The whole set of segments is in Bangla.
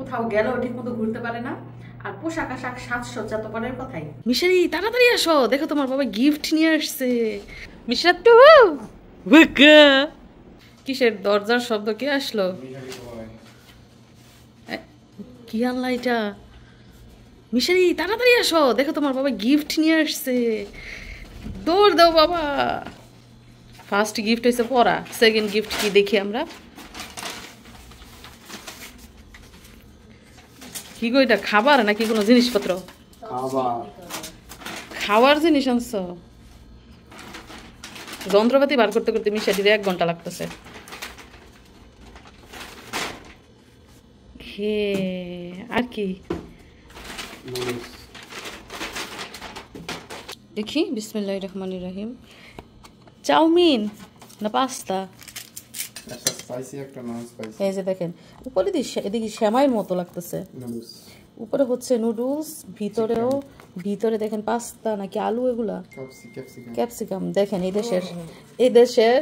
কোথাও গেলেও ঠিক মতো ঘুরতে পারে না, আর পোশাক আশাক সাজসজ্জা তো পরের কথাই। মিশারি তাড়াতাড়ি আসো, দেখো তোমার বাবা গিফট নিয়ে আসছে। মিশরা তো কিসের দরজার শব্দ? কে আসলো? কি আনলা এটা? মিশারি তাড়াতাড়ি আসো, দেখো তোমার বাবা গিফট নিয়ে আসছে। দৌড় দাও বাবা। ফার্স্ট গিফট হয়েছে পড়া, সেকেন্ড গিফট কি দেখি আমরা। কি গো এটা, খাবার নাকি কোনো জিনিসপত্র? খাওয়ার জিনিস আনছো? যন্ত্রপাতি বার করতে করতে মিশাটির 1 ঘন্টা লাগতেছে। আর কি দেখি? বিসমিল্লাহির রহমানির রহিম। চাউমিন না পাস্তা? এই যে দেখেন উপরে এদিকে শ্যামাইয়ের মতো লাগতেছে, উপরে হচ্ছে নুডলস, ভিতরে দেখেন পাস্তা নাকি আলু, এগুলা ক্যাপসিকাম। দেখেন এই দেশের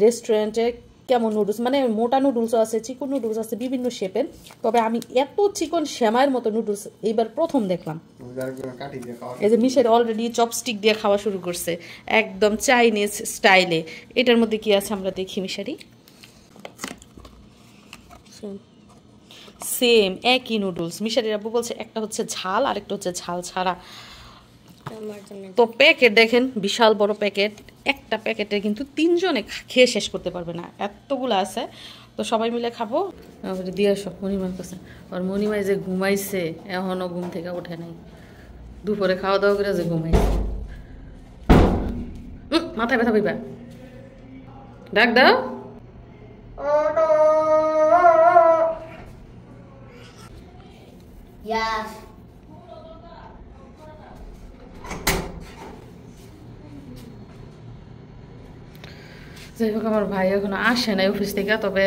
রেস্টুরেন্টে কেমন নুডলস, মানে মোটা নুডলসও আছে, চিকন নুডলস আছে বিভিন্ন শেপের। তবে আমি এত চিকন শ্যামাইয়ের মতো নুডলস এইবার প্রথম দেখলাম। এই যে মিশের অলরেডি চপস্টিক দিয়ে খাওয়া শুরু করছে, একদম চাইনিজ স্টাইলে। এটার মধ্যে কি আছে আমরা দেখি। মিশারি সেম একই নুডলস। মিশারির আব্বু বলছে একটা হচ্ছে ঝাল আর একটা হচ্ছে ঝাল ছাড়া। তো প্যাকেট দেখেন, বিশাল বড় প্যাকেট। একটা প্যাকেটে কিন্তু 3 জনে খেয়ে শেষ করতে পারবে না, এতগুলো আছে। তো সবাই মিলে খাবো। দিয়ে আসো মনিমার কাছে। আর মনিমাই যে ঘুমাইছে, এখনো ঘুম থেকে ওঠে নাই। দুপুরে খাওয়া দাওয়া করে যে ঘুমাইছে। মাথায় ব্যথা পাইবা, ডাক দাও। যাই হোক, আমার ভাই এখনো আসে নাই অফিস থেকে, তবে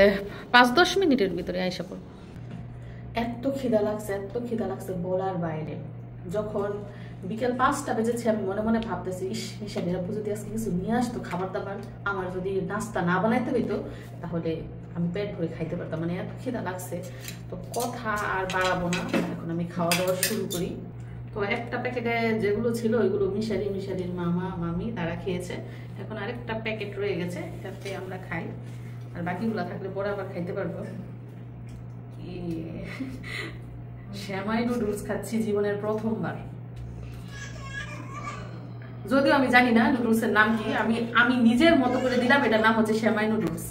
5-10 মিনিটের ভিতরে আইসা পড়ব। এত খিদা লাগছে বলার বাইরে। যখন বিকেল 5টা বেজেছে, আমি মনে মনে ভাবতেছি, মিশাদের আপু যদি আজকে কিছু নিয়ে আসতো খাবার দাবার, আমার যদি নাস্তা না বানাইতে হইতো, তাহলে আমি পেট ভরে খাইতে পারতাম। মানে এত খিদা লাগছে। তো কথা আর বাড়াবো না, এখন আমি খাওয়া দাওয়া শুরু করি। তো একটা প্যাকেটে যেগুলো ছিল ওইগুলো মিশারির মামা মামি তারা খেয়েছে। এখন আরেকটা প্যাকেট রয়ে গেছে, এটাতে আমরা খাই। আর বাকিগুলো থাকলে পরে আবার খাইতে পারবো। শ্যামাই নুডলস খাচ্ছি জীবনের প্রথমবার। যদিও আমি জানি না নুডলসের নাম কি, আমি নিজের মতো করে দিলাম এটার নাম হচ্ছে শ্যামাই নুডলস।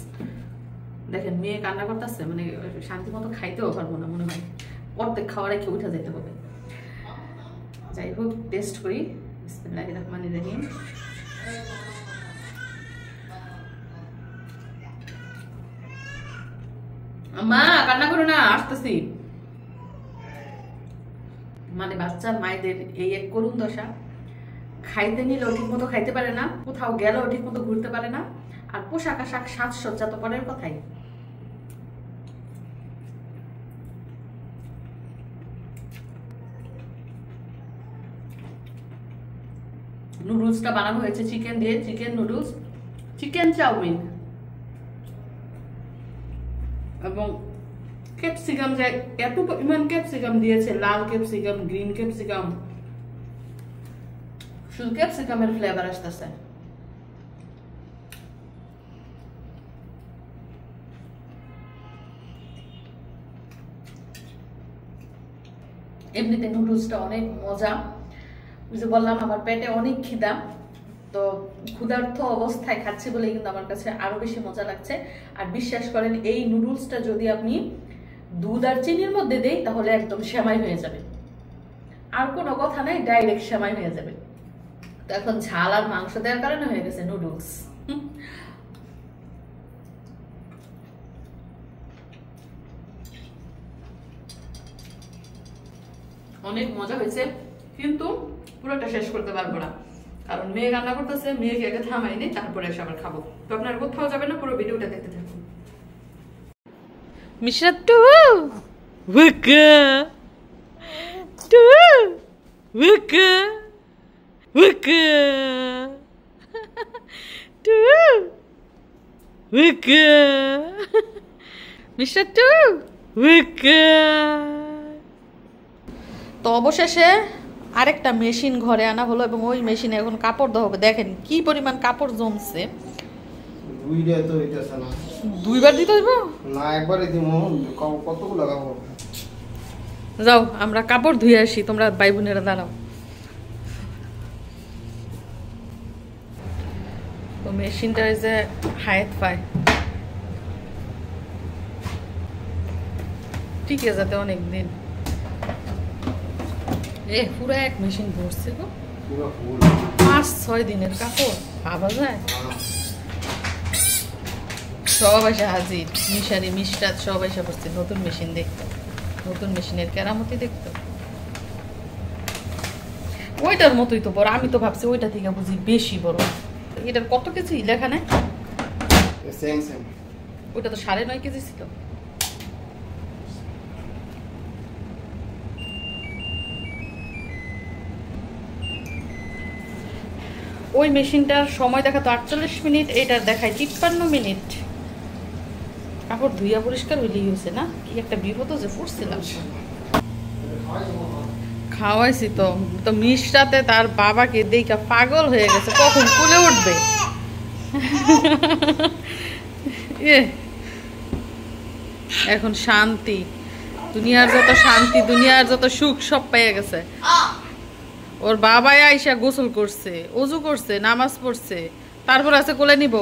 দেখেন মেয়ে কান্না করতেছে, মানে শান্তি মতো খাইতেও পারবো না মনে হয়, অর্ধেক খাওয়া রেখে উঠে যেতে হবে। যাই হোক, টেস্ট করি। বিসমিল্লাহির রহমানির রহিম। মা কান্না করো না, আসতেছি। মানে বাচ্চার মায়েদের এই এক করুণ দশা, খাইতে নিলেও ঠিক মতো খাইতে পারে না, কোথাও গেলেও ঠিক মতো ঘুরতে পারে না, আর পোশাক আশাক সাজসজ্জা তো পরের কথাই। নুডলসটা বানানো হয়েছে চিকেন দিয়ে, চিকেন নুডলস, চিকেন চাউমিন, এবং ক্যাপসিকাম, যে এত পরিমাণ ক্যাপসিকাম দিয়েছে, লাল ক্যাপসিকাম, গ্রিন ক্যাপসিকাম, শুধু ক্যাপসিকামের ফ্লেভার আসতেছে। এমনিতে নুডলসটা অনেক মজা। ওই যে বললাম আমার পেটে অনেক খিদা, তো ক্ষুধার্ত অবস্থায় খাচ্ছি বলে কিন্তু আমার কাছে আরো বেশি মজা লাগছে। আর বিশ্বাস করেন, এই নুডলসটা যদি আপনি দুধ আর চিনির মধ্যে দেই তাহলে একদম সেমাই হয়ে যাবে, আর কোনো কথা নাই, ডাইরেক্ট সেমাই হয়ে যাবে। তো এখন ঝাল আর মাংস দেওয়ার কারণে হয়ে গেছে নুডলস। অনেক মজা হয়েছে, কিন্তু পুরোটা শেষ করতে পারবো না, কারণ মেয়ে রান্না করতেছে, মেয়েকে আগে থামাইনি, তারপরে এসে আবার খাবো। তো আপনার কোথাও যাবেন না, পুরো ভিডিওটা দেখতে থাকুন। মিশরা টু ওয়াকা টু ওয়াকা ওয়াকা টু ওয়াকা মিশরা টু তো অবশেষে আরেকটা মেশিন ঘরে আনা হলো এবং ওই মেশিনে এখন কাপড় দেওয়া হবে। দেখেন কি পরিমাণ কাপড় জমছে। দুইবার দিতে হইব না, একবারই দিব। কতগুলো কাপড়? যাও আমরা কাপড় ধুয়ে আসি, তোমরা ভাই বোনেরা দাঁড়াও। তো মেশিনটা যে হায়াত পায় ঠিক আছে, যাতে অনেকদিন পুরো এক মেশিন ভরছে গো, 5-6 দিনের কাপড় ভাবা যায়। সব এসে হাজির, মিশারি মিষ্টাত সব এসে পড়ছে নতুন মেশিন দেখতো, নতুন মেশিনের কেরামতি দেখতো। ওইটার মতোই তো বড়, আমি তো ভাবছি ওইটা থেকে বুঝি বেশি বড়। এটার কত কেজি লেখা নেই? ওইটা তো 9.5 কেজি ছিল। ওই মেশিনটার সময় দেখাতো 48 মিনিট, এইটার দেখায় 53 মিনিট। কাপড় ধুইয়া পরিষ্কার হইলেই হয়েছে না? কি একটা বিপদ যে পড়ছিলাম। খাওয়াইছি তো, তো মিষ্টাতে তার বাবাকে দেখা পাগল হয়ে গেছে, কখন কুলে উঠবে। এখন শান্তি, দুনিয়ার যত শান্তি, দুনিয়ার যত সুখ সব পেয়ে গেছে। ওর বাবাই আইসা গোসল করছে, ওযু করছে, নামাজ পড়ছে, তারপর আছে কোলে নিব।